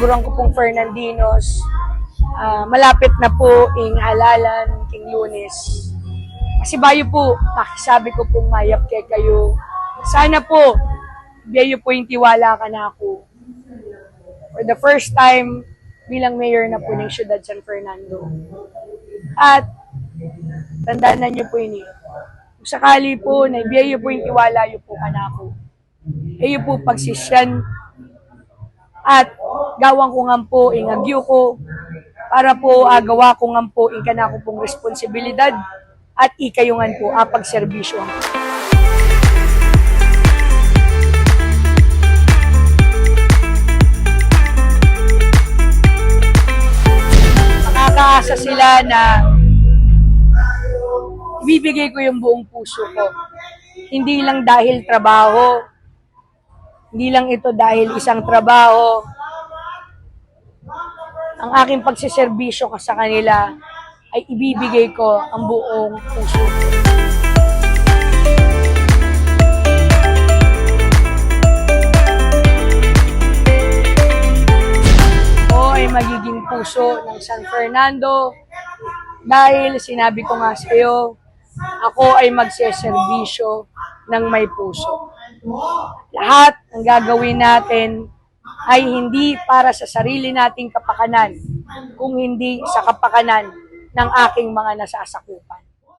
tiguran ko pong Fernandinos. Malapit na po ing halalan king Lunes. Kasi bayo po, makisabi ko pong mayap kay kayo. Sana po, bayo po yung tiwala ka na ako. For the first time, bilang mayor na po ng Siyudad San Fernando. At, tandaan niyo po yun. Kung sakali po, na biyayo po yung tiwala, yun po ka na ako. Kayo po pagsisyan. At, gawang ko nga po, ingagyo ko, para po gawa ko nga po, ika na ko pong responsibilidad, at ikayungan po, pagserbisyo. Makakaasa sila na ibibigay ko yung buong puso ko. Hindi lang dahil trabaho, hindi lang ito dahil isang trabaho. Ang aking pagsiservisyo ka sa kanila ay ibibigay ko ang buong puso ko. Ako ay magiging puso ng San Fernando dahil sinabi ko nga sa iyo, ako ay magseservisyo ng may puso. Lahat ng gagawin natin ay hindi para sa sarili nating kapakanan, kung hindi sa kapakanan ng aking mga nasasakupan.